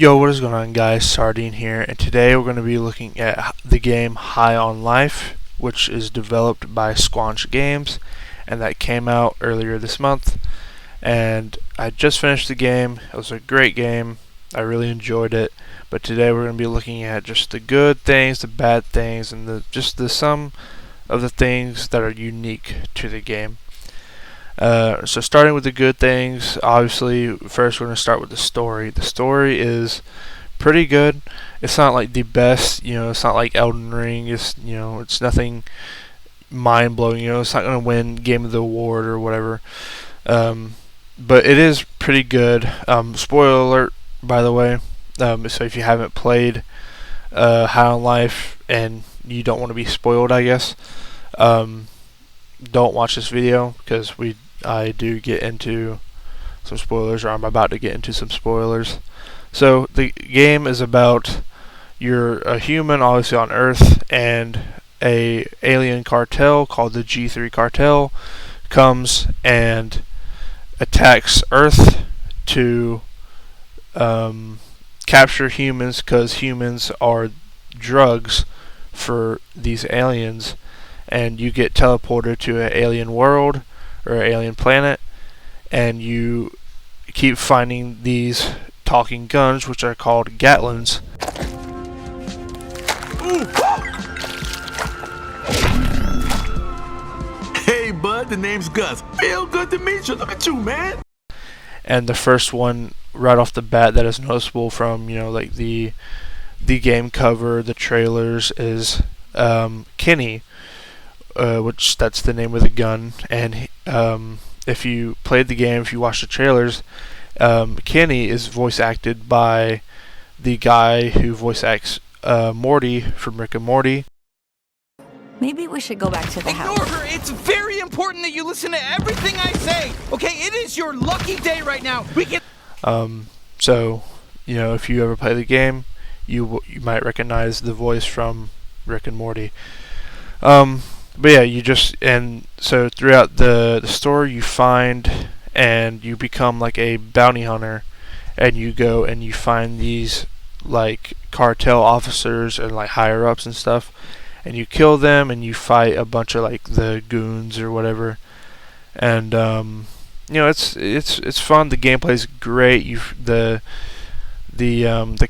Yo, what is going on, guys? Sardine here, and today we're going to be looking at the game High on Life, which is developed by Squanch Games, and that came out earlier this month. And I just finished the game. It was a great game. I really enjoyed it. But today we're going to be looking at just the good things, the bad things, and the sum of the things that are unique to the game. So starting with the good things, obviously, first we're going to start with the story. The story is pretty good. It's not like the best, it's not like Elden Ring. It's nothing mind-blowing. It's not going to win Game of the Award or whatever. But it is pretty good. Spoiler alert, by the way. So if you haven't played High on Life and you don't want to be spoiled, I guess, don't watch this video because I do get into some spoilers, or I'm about to get into some spoilers. So the game is about you're a human, obviously on Earth, and a alien cartel called the G3 cartel comes and attacks Earth to capture humans because humans are drugs for these aliens. And you get teleported to an alien world or an alien planet, and you keep finding these talking guns, which are called Gatlins. Hey bud, the name's Gus. Feel good to meet you. Look at you, man. And the first one right off the bat that is noticeable from like the game cover, the trailers, is Kenny. Which that's the name of the gun, and if you played the game, if you watched the trailers, Kenny is voice acted by the guy who voice acts Morty from Rick and Morty. Maybe we should go back to the house. Ignore her! It's very important that you listen to everything I say! Okay, it is your lucky day right now! We can... So, if you ever play the game, you might recognize the voice from Rick and Morty. But yeah, so throughout the story you find and you become like a bounty hunter, and you go and you find these like cartel officers and like higher ups and stuff, and you kill them and you fight a bunch of like the goons or whatever. And it's fun. The gameplay is great. The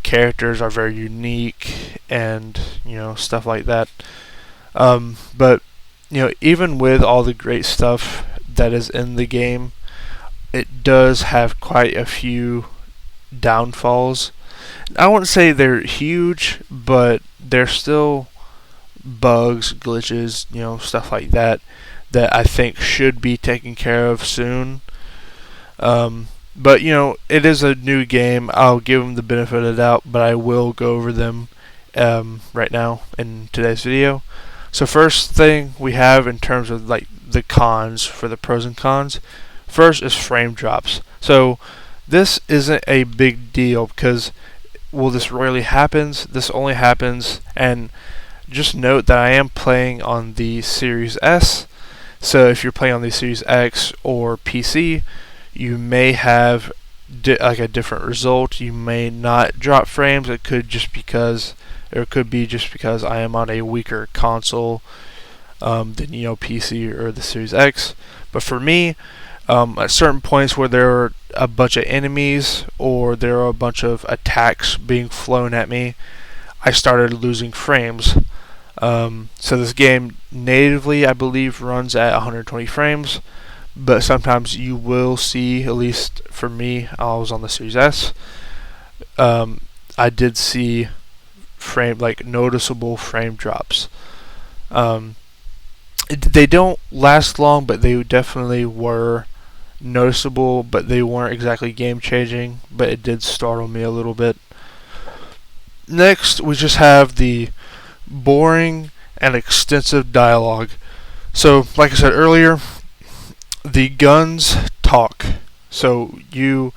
characters are very unique and stuff like that. But even with all the great stuff that is in the game, it does have quite a few downfalls. I wouldn't say they're huge, but they're still bugs, glitches, stuff like that I think should be taken care of soon. But it is a new game. I'll give them the benefit of the doubt, but I will go over them right now in today's video. So first thing we have in terms of like the cons, for the pros and cons, first is frame drops. So this isn't a big deal because, well, this rarely happens. This only happens, and just note that I am playing on the Series S. So if you're playing on the Series X or PC, you may have like a different result. You may not drop frames. It could be just because I am on a weaker console than PC or the Series X. But for me, at certain points where there are a bunch of enemies or there are a bunch of attacks being flown at me, I started losing frames. So this game natively, I believe, runs at 120 frames, but sometimes you will see, at least for me, I was on the Series S, I did see noticeable frame drops. They don't last long, but they definitely were noticeable, but they weren't exactly game changing, but it did startle me a little bit. Next, we just have the boring and extensive dialogue. So like I said earlier, the guns talk. So you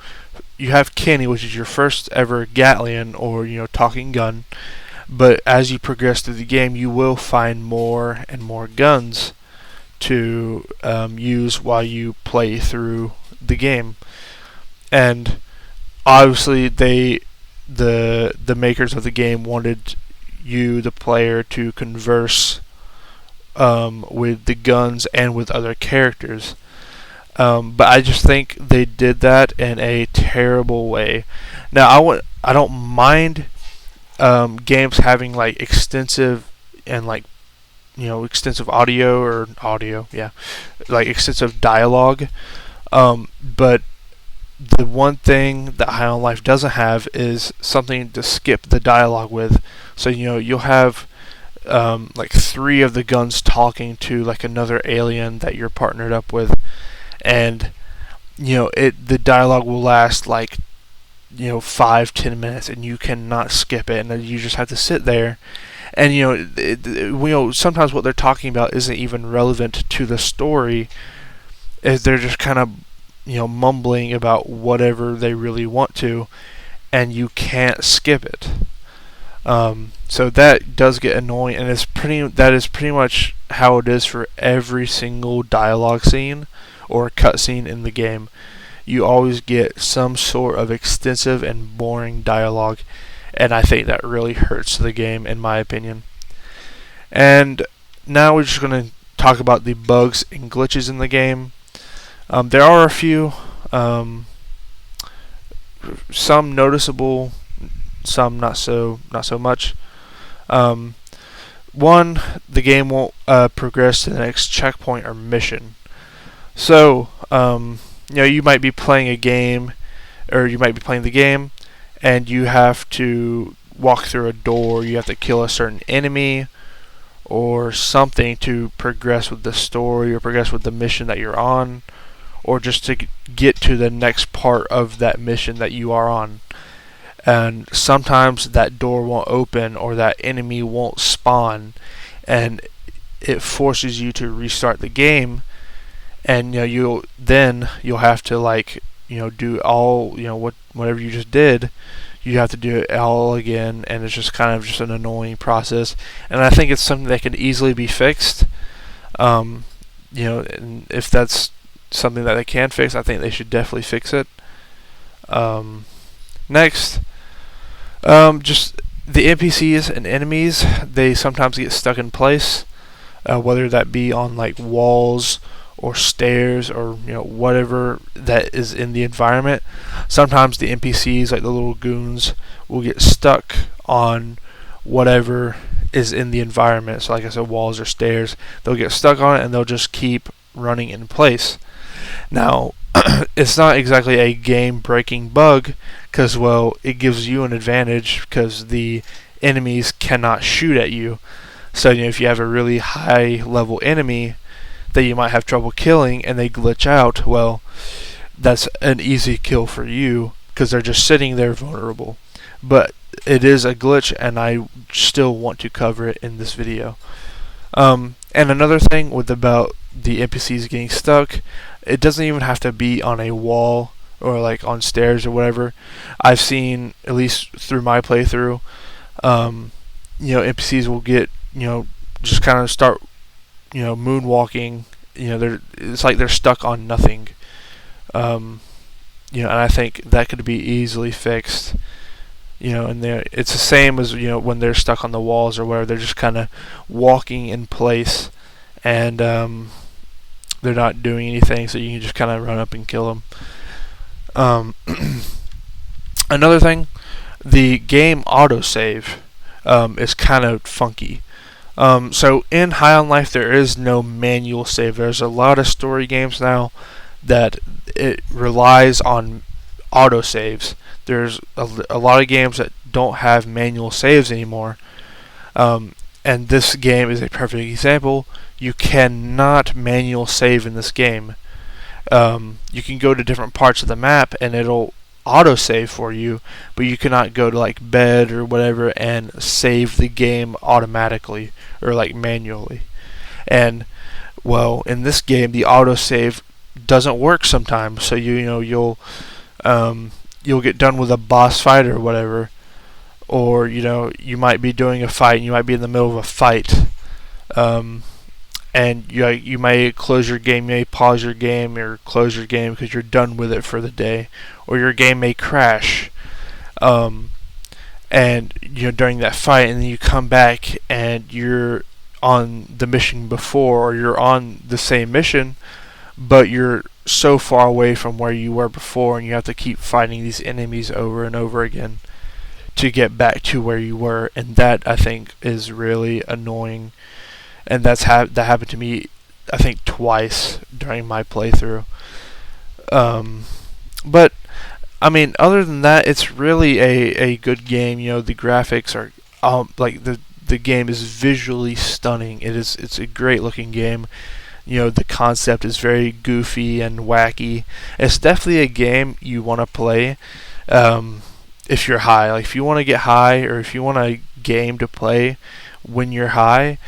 have Kenny, which is your first ever Gatlian or talking gun, but as you progress through the game, you will find more and more guns to use while you play through the game. And obviously they the makers of the game wanted you, the player, to converse with the guns and with other characters. But I just think they did that in a terrible way. Now, I don't mind games having like extensive and like extensive audio, yeah, like extensive dialogue. But the one thing that High on Life doesn't have is something to skip the dialogue with. So you'll have like 3 of the guns talking to like another alien that you're partnered up with, and the dialogue will last like 5-10 minutes, and you cannot skip it, and then you just have to sit there. And sometimes what they're talking about isn't even relevant to the story, as they're just kind of mumbling about whatever they really want to, and you can't skip it. So that does get annoying, and that is pretty much how it is for every single dialogue scene or cutscene in the game. You always get some sort of extensive and boring dialogue, and I think that really hurts the game, in my opinion. And now we're just going to talk about the bugs and glitches in the game. There are a few, some noticeable, some not so much. One, the game won't progress to the next checkpoint or mission. So, you might be playing a game, or you might be playing the game, and you have to walk through a door, you have to kill a certain enemy or something to progress with the story or progress with the mission that you're on, or just to get to the next part of that mission that you are on. And sometimes that door won't open or that enemy won't spawn, and it forces you to restart the game, and you'll have to do all whatever you just did. You have to do it all again, and it's just kind of just an annoying process. And I think it's something that can easily be fixed. And if that's something that they can fix, I think they should definitely fix it. Next, just the NPCs and enemies, they sometimes get stuck in place, whether that be on like walls or stairs or whatever that is in the environment. Sometimes the NPCs, like the little goons, will get stuck on whatever is in the environment. So like I said, walls or stairs, they'll get stuck on it and they'll just keep running in place. Now, it's not exactly a game-breaking bug, because it gives you an advantage because the enemies cannot shoot at you. So if you have a really high-level enemy that you might have trouble killing and they glitch out, that's an easy kill for you because they're just sitting there vulnerable. But it is a glitch, and I still want to cover it in this video. And another thing about the NPCs getting stuck, it doesn't even have to be on a wall or like on stairs or whatever. I've seen, at least through my playthrough, NPCs will get just kind of start moonwalking. It's like they're stuck on nothing. And I think that could be easily fixed. And it's the same as when they're stuck on the walls or where they're just kind of walking in place, and they're not doing anything, so you can just kind of run up and kill them. Another thing, the game autosave is kind of funky. So in High on Life, there is no manual save. There's a lot of story games now that it relies on autosaves. There's a lot of games that don't have manual saves anymore. And this game is a perfect example. You cannot manual save in this game. You can go to different parts of the map and it'll autosave for you, but you cannot go to like bed or whatever and save the game automatically or like manually. And in this game the autosave doesn't work sometimes, so you'll get done with a boss fight or whatever, or you might be doing a fight and you might be in the middle of a fight, and you may close your game, you may pause your game or close your game because you're done with it for the day, or your game may crash. and during that fight, and then you come back and you're on the mission before, or you're on the same mission, but you're so far away from where you were before, and you have to keep fighting these enemies over and over again to get back to where you were, and that I think is really annoying. And that happened to me, I think, twice during my playthrough. But I mean, other than that, it's really a good game. The graphics are like the game is visually stunning. It's a great looking game. The concept is very goofy and wacky. It's definitely a game you want to play if you're high. Like, if you want to get high, or if you want a game to play when you're high,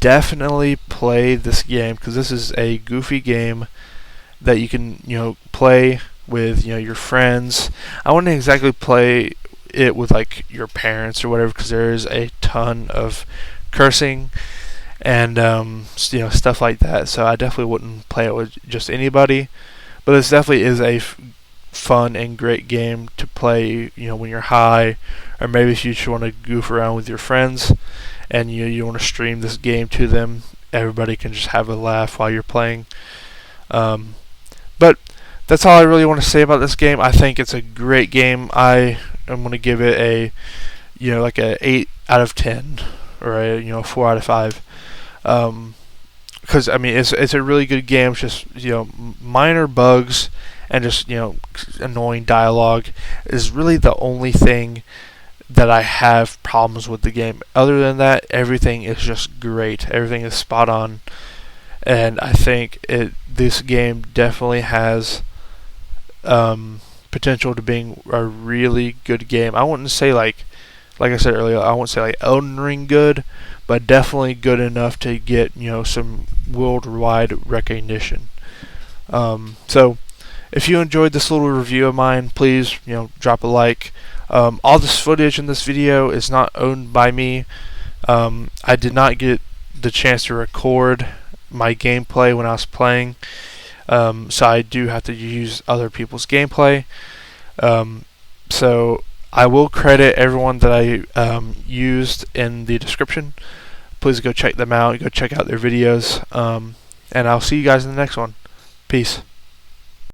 definitely play this game, because this is a goofy game that you can play with your friends. I wouldn't exactly play it with like your parents or whatever, because there is a ton of cursing and stuff like that. So I definitely wouldn't play it with just anybody. But this definitely is a fun and great game to play when you're high, or maybe if you just want to goof around with your friends and you want to stream this game to them. Everybody can just have a laugh while you're playing. But that's all I really want to say about this game. I think it's a great game. I am going to give it a like a 8 out of 10, or a 4 out of 5. Because I mean, it's a really good game. It's just minor bugs and just annoying dialogue is really the only thing that I have problems with the game. Other than that, everything is just great. Everything is spot on, and I think this game definitely has potential to being a really good game. I wouldn't say like I said earlier, I wouldn't say like Elden Ring good, but definitely good enough to get some worldwide recognition. So if you enjoyed this little review of mine, please drop a like. All this footage in this video is not owned by me. I did not get the chance to record my gameplay when I was playing, so I do have to use other people's gameplay. So I will credit everyone that I used in the description. Please go check them out. Go check out their videos. And I'll see you guys in the next one. Peace.